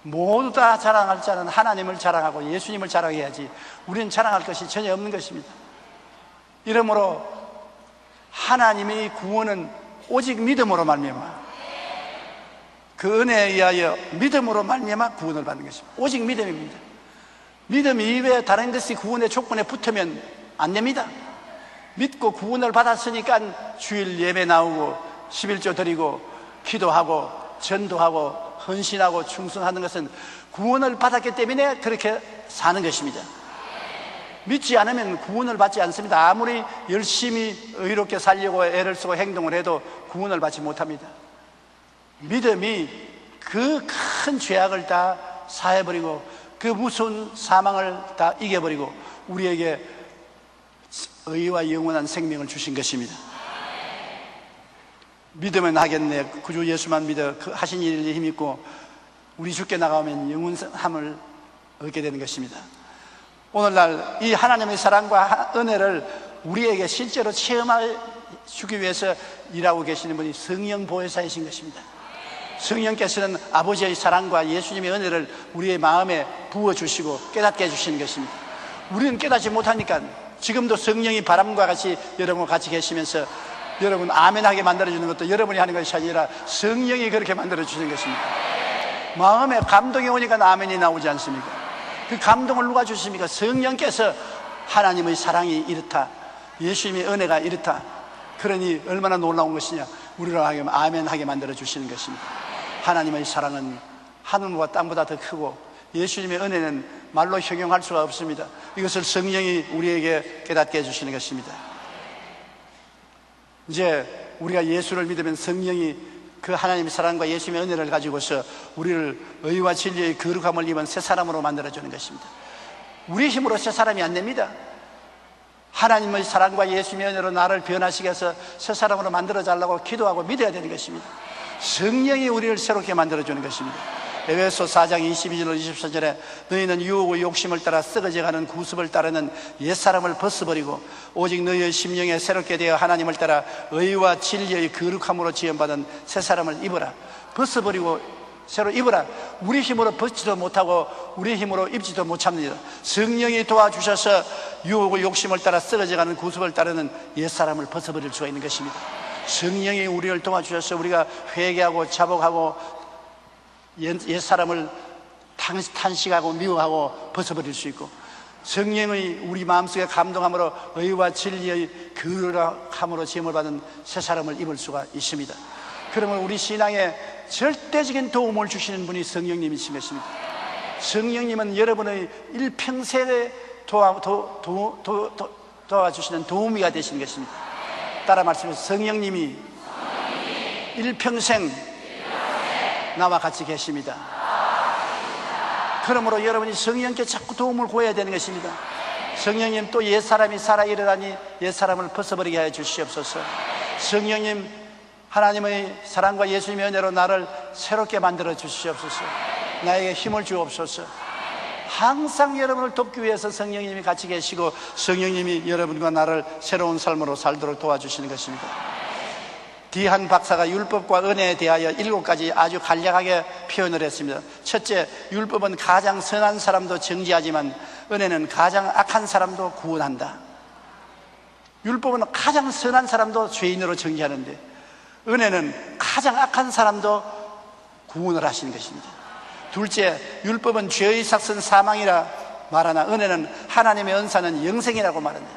모두 다 자랑할 자는 하나님을 자랑하고 예수님을 자랑해야지 우리는 자랑할 것이 전혀 없는 것입니다. 이러므로 하나님의 구원은 오직 믿음으로 말미암아, 그 은혜에 의하여 믿음으로 말미암아 구원을 받는 것입니다. 오직 믿음입니다. 믿음 이외에 다른 것이 구원의 조건에 붙으면 안 됩니다. 믿고 구원을 받았으니까 주일 예배 나오고 11조 드리고 기도하고 전도하고 헌신하고 충성하는 것은 구원을 받았기 때문에 그렇게 사는 것입니다. 믿지 않으면 구원을 받지 않습니다. 아무리 열심히 의롭게 살려고 애를 쓰고 행동을 해도 구원을 받지 못합니다. 믿음이 그 큰 죄악을 다 사해버리고 그 무서운 사망을 다 이겨버리고 우리에게 의와 영원한 생명을 주신 것입니다. 믿으면 하겠네. 구주 예수만 믿어 그 하신 일에 힘있고 우리 주께 나가면 영원함을 얻게 되는 것입니다. 오늘날 이 하나님의 사랑과 은혜를 우리에게 실제로 체험해 주기 위해서 일하고 계시는 분이 성령 보혜사이신 것입니다. 성령께서는 아버지의 사랑과 예수님의 은혜를 우리의 마음에 부어주시고 깨닫게 해주시는 것입니다. 우리는 깨닫지 못하니까 지금도 성령이 바람과 같이 여러분과 같이 계시면서 여러분 아멘하게 만들어주는 것도 여러분이 하는 것이 아니라 성령이 그렇게 만들어주시는 것입니다. 마음에 감동이 오니까 아멘이 나오지 않습니까? 그 감동을 누가 주십니까? 성령께서 하나님의 사랑이 이렇다, 예수님의 은혜가 이렇다, 그러니 얼마나 놀라운 것이냐, 우리로 하여금 아멘하게 만들어주시는 것입니다. 하나님의 사랑은 하늘과 땅보다 더 크고 예수님의 은혜는 말로 형용할 수가 없습니다. 이것을 성령이 우리에게 깨닫게 해주시는 것입니다. 이제 우리가 예수를 믿으면 성령이 그 하나님의 사랑과 예수님의 은혜를 가지고서 우리를 의와 진리의 거룩함을 입은 새 사람으로 만들어주는 것입니다. 우리 힘으로 새 사람이 안 됩니다. 하나님의 사랑과 예수님의 은혜로 나를 변화시게 해서 새 사람으로 만들어달라고 기도하고 믿어야 되는 것입니다. 성령이 우리를 새롭게 만들어주는 것입니다. 에베소 4장 22절 24절에 너희는 유혹의 욕심을 따라 썩어져가는 구습을 따르는 옛사람을 벗어버리고 오직 너희의 심령에 새롭게 되어 하나님을 따라 의와 진리의 거룩함으로 지음받은 새사람을 입어라. 벗어버리고 새로 입어라. 우리 힘으로 벗지도 못하고 우리 힘으로 입지도 못합니다. 성령이 도와주셔서 유혹의 욕심을 따라 썩어져가는 구습을 따르는 옛사람을 벗어버릴 수가 있는 것입니다. 성령이 우리를 도와주셔서 우리가 회개하고 자복하고 옛사람을 탄식하고 미워하고 벗어버릴 수 있고, 성령의 우리 마음속에 감동함으로 의와 진리의 거룩함으로 지음을 받은 새 사람을 입을 수가 있습니다. 그러면 우리 신앙에 절대적인 도움을 주시는 분이 성령님이신 것입니다. 성령님은 여러분의 일평생에 도와주시는 도우미가 되시는 것입니다. 따라 말씀해서 성령님이 일평생 나와 같이 계십니다. 그러므로 여러분이 성령께 자꾸 도움을 구해야 되는 것입니다. 성령님, 또 옛사람이 살아 일어나니 옛사람을 벗어버리게 하여 주시옵소서. 성령님, 하나님의 사랑과 예수님의 은혜로 나를 새롭게 만들어 주시옵소서. 나에게 힘을 주옵소서. 항상 여러분을 돕기 위해서 성령님이 같이 계시고 성령님이 여러분과 나를 새로운 삶으로 살도록 도와주시는 것입니다. 디한 박사가 율법과 은혜에 대하여 7가지 아주 간략하게 표현을 했습니다. 첫째, 율법은 가장 선한 사람도 정죄하지만 은혜는 가장 악한 사람도 구원한다. 율법은 가장 선한 사람도 죄인으로 정죄하는데 은혜는 가장 악한 사람도 구원을 하시는 것입니다. 둘째, 율법은 죄의 삭은 사망이라 말하나 은혜는 하나님의 은사는 영생이라고 말한다.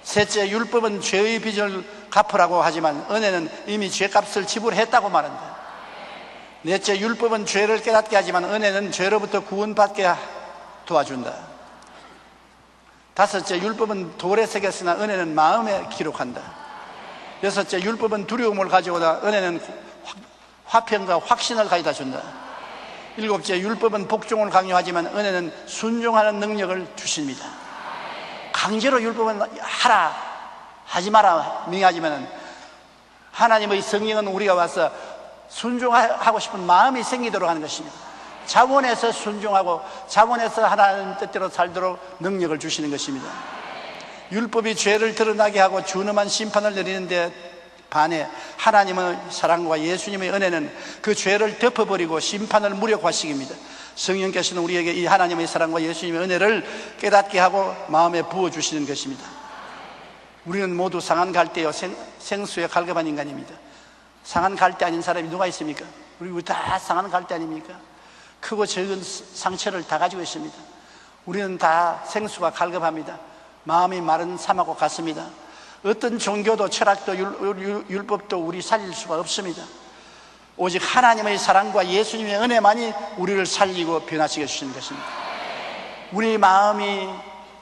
셋째, 율법은 죄의 빚을 갚으라고 하지만 은혜는 이미 죄값을 지불했다고 말한다. 넷째, 율법은 죄를 깨닫게 하지만 은혜는 죄로부터 구원받게 도와준다. 다섯째, 율법은 돌에 새겼으나 은혜는 마음에 기록한다. 여섯째, 율법은 두려움을 가져오다 은혜는 화평과 확신을 가져다 준다. 일곱째, 율법은 복종을 강요하지만 은혜는 순종하는 능력을 주십니다. 강제로 율법은 하라, 하지 마라 명하지만 하나님의 성령은 우리가 와서 순종하고 싶은 마음이 생기도록 하는 것입니다. 자원해서 순종하고 자원해서 하나님 뜻대로 살도록 능력을 주시는 것입니다. 율법이 죄를 드러나게 하고 준엄한 심판을 내리는데 반해 하나님의 사랑과 예수님의 은혜는 그 죄를 덮어버리고 심판을 무력화시킵니다. 성령께서는 우리에게 이 하나님의 사랑과 예수님의 은혜를 깨닫게 하고 마음에 부어주시는 것입니다. 우리는 모두 상한 갈대요 생수에 갈급한 인간입니다. 상한 갈대 아닌 사람이 누가 있습니까? 우리 다 상한 갈대 아닙니까? 크고 적은 상처를 다 가지고 있습니다. 우리는 다 생수가 갈급합니다. 마음이 마른 삶하고 같습니다. 어떤 종교도 철학도 율법도 우리 살릴 수가 없습니다. 오직 하나님의 사랑과 예수님의 은혜만이 우리를 살리고 변화시켜 주시는 것입니다. 우리 마음이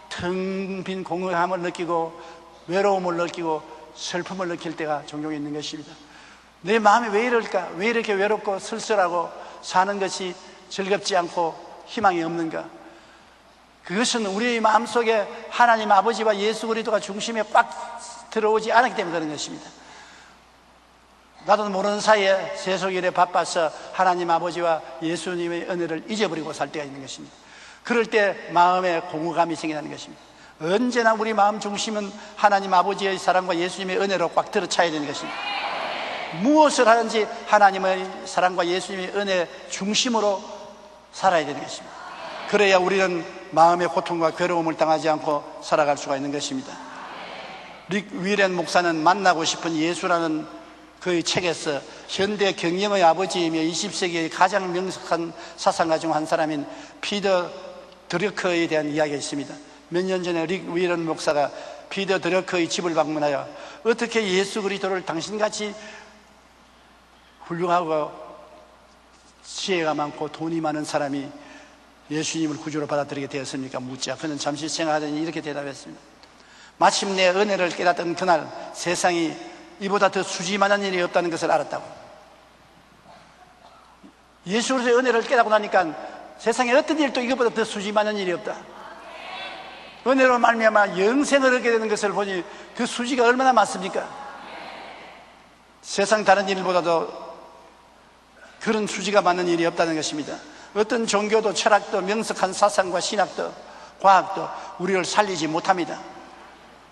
텅 빈 공허함을 느끼고 외로움을 느끼고 슬픔을 느낄 때가 종종 있는 것입니다. 내 마음이 왜 이럴까? 왜 이렇게 외롭고 쓸쓸하고 사는 것이 즐겁지 않고 희망이 없는가? 그것은 우리의 마음속에 하나님 아버지와 예수 그리스도가 중심에 꽉 들어오지 않았기 때문에 그런 것입니다. 나도 모르는 사이에 세속일에 바빠서 하나님 아버지와 예수님의 은혜를 잊어버리고 살 때가 있는 것입니다. 그럴 때 마음에 공허감이 생기는 것입니다. 언제나 우리 마음 중심은 하나님 아버지의 사랑과 예수님의 은혜로 꽉 들어차야 되는 것입니다. 무엇을 하든지 하나님의 사랑과 예수님의 은혜 중심으로 살아야 되는 것입니다. 그래야 우리는 마음의 고통과 괴로움을 당하지 않고 살아갈 수가 있는 것입니다. 릭 윌렌 목사는 만나고 싶은 예수라는 그의 책에서 현대 경영의 아버지이며 20세기의 가장 명석한 사상가 중 한 사람인 피터 드러커에 대한 이야기가 있습니다. 몇 년 전에 릭 윌렌 목사가 피터 드러커의 집을 방문하여 어떻게 예수 그리스도를 당신같이 훌륭하고 지혜가 많고 돈이 많은 사람이 예수님을 구주로 받아들이게 되었습니까? 묻자 그는 잠시 생각하더니 이렇게 대답했습니다. 마침내 은혜를 깨닫던 그날 세상이 이보다 더 수지만한 일이 없다는 것을 알았다고. 예수 그리스도의 은혜를 깨닫고 나니까 세상에 어떤 일도 이것보다 더 수지만한 일이 없다. 은혜로 말미암아 영생을 얻게 되는 것을 보니 그 수지가 얼마나 많습니까? 세상 다른 일보다도 그런 수지가 많은 일이 없다는 것입니다. 어떤 종교도 철학도 명석한 사상과 신학도 과학도 우리를 살리지 못합니다.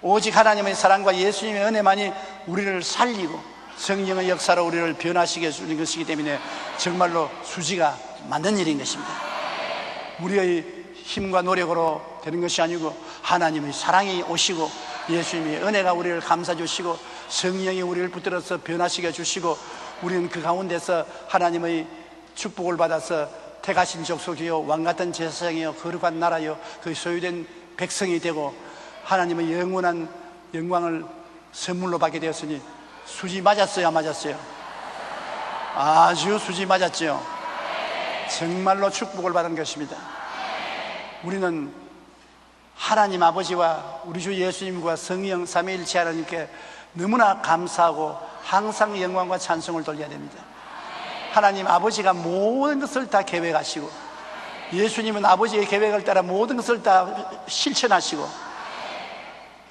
오직 하나님의 사랑과 예수님의 은혜만이 우리를 살리고 성령의 역사로 우리를 변화시켜 주는 것이기 때문에 정말로 수지가 맞는 일인 것입니다. 우리의 힘과 노력으로 되는 것이 아니고 하나님의 사랑이 오시고 예수님의 은혜가 우리를 감싸 주시고 성령이 우리를 붙들어서 변화시켜 주시고 우리는 그 가운데서 하나님의 축복을 받아서 택하신 족속이요 왕같은 제사장이요 거룩한 나라요 그 소유된 백성이 되고 하나님의 영원한 영광을 선물로 받게 되었으니 수지 맞았어요? 안 맞았어요? 아주 수지 맞았죠. 정말로 축복을 받은 것입니다. 우리는 하나님 아버지와 우리 주 예수님과 성령 삼위일체 하나님께 너무나 감사하고 항상 영광과 찬송을 돌려야 됩니다. 하나님 아버지가 모든 것을 다 계획하시고 예수님은 아버지의 계획을 따라 모든 것을 다 실천하시고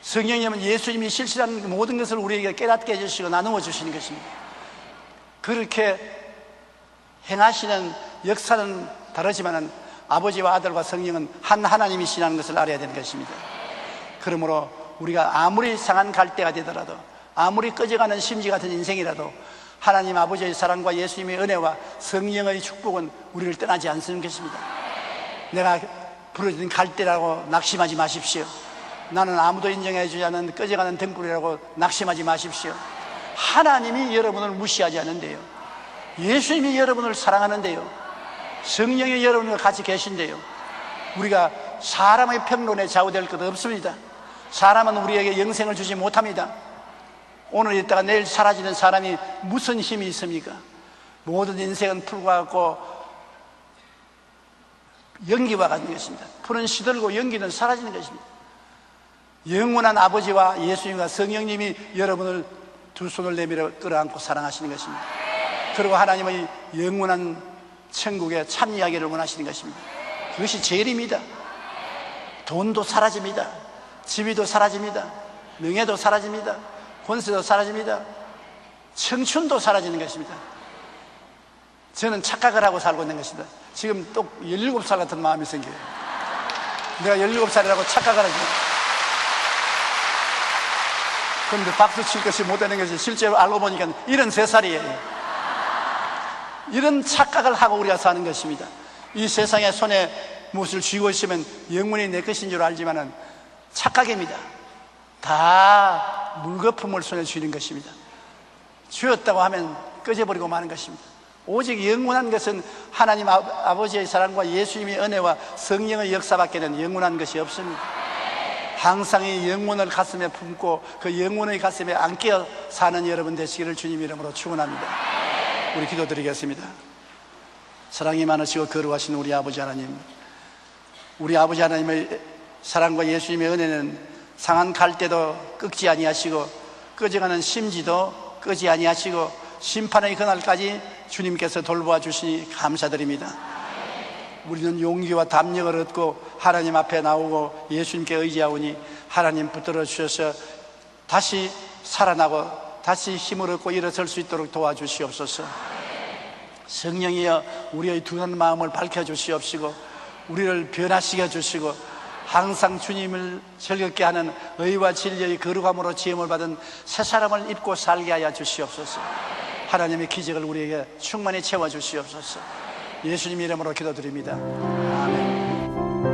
성령님은 예수님이 실천한 모든 것을 우리에게 깨닫게 해주시고 나누어 주시는 것입니다. 그렇게 행하시는 역사는 다르지만 아버지와 아들과 성령은 한 하나님이시라는 것을 알아야 되는 것입니다. 그러므로 우리가 아무리 상한 갈대가 되더라도 아무리 꺼져가는 심지 같은 인생이라도 하나님 아버지의 사랑과 예수님의 은혜와 성령의 축복은 우리를 떠나지 않는 것입니다. 내가 부러진 갈대라고 낙심하지 마십시오. 나는 아무도 인정해 주지 않는 꺼져가는 등불이라고 낙심하지 마십시오. 하나님이 여러분을 무시하지 않는데요, 예수님이 여러분을 사랑하는데요, 성령이 여러분과 같이 계신데요, 우리가 사람의 평론에 좌우될 것 없습니다. 사람은 우리에게 영생을 주지 못합니다. 오늘 있다가 내일 사라지는 사람이 무슨 힘이 있습니까? 모든 인생은 풀과 같고 연기와 같은 것입니다. 풀은 시들고 연기는 사라지는 것입니다. 영원한 아버지와 예수님과 성령님이 여러분을 두 손을 내밀어 끌어안고 사랑하시는 것입니다. 그리고 하나님의 영원한 천국에 참여하기를 원하시는 것입니다. 그것이 제일입니다. 돈도 사라집니다. 지위도 사라집니다. 명예도 사라집니다. 권세도 사라집니다. 청춘도 사라지는 것입니다. 저는 착각을 하고 살고 있는 것이다. 지금 또 17살 같은 마음이 생겨요. 내가 17살이라고 착각을 하지. 그런데 박수 칠 것이 못 되는 것이 실제로 알고 보니까 73살이에요. 이런 착각을 하고 우리가 사는 것입니다. 이 세상에 손에 무엇을 쥐고 있으면 영원히 내 것인 줄 알지만은 착각입니다. 다 물거품을 손에 쥐는 것입니다. 쥐었다고 하면 꺼져버리고 마는 것입니다. 오직 영원한 것은 하나님 아버지의 사랑과 예수님의 은혜와 성령의 역사밖에는 영원한 것이 없습니다. 항상 이 영혼을 가슴에 품고 그 영혼의 가슴에 안겨 사는 여러분 되시기를 주님 이름으로 축원합니다. 우리 기도드리겠습니다. 사랑이 많으시고 거룩하신 우리 아버지 하나님, 우리 아버지 하나님의 사랑과 예수님의 은혜는 상한 갈대도 꺾지 아니하시고 꺼져가는 심지도 끄지 아니하시고 심판의 그날까지 주님께서 돌보아 주시니 감사드립니다. 우리는 용기와 담력을 얻고 하나님 앞에 나오고 예수님께 의지하오니 하나님 붙들어 주셔서 다시 살아나고 다시 힘을 얻고 일어설 수 있도록 도와주시옵소서. 성령이여 우리의 둔한 마음을 밝혀주시옵시고 우리를 변화시켜 주시고 항상 주님을 즐겁게 하는 의와 진리의 거룩함으로 지음을 받은 새 사람을 입고 살게 하여 주시옵소서. 하나님의 기적을 우리에게 충만히 채워주시옵소서. 예수님 이름으로 기도드립니다. 아멘.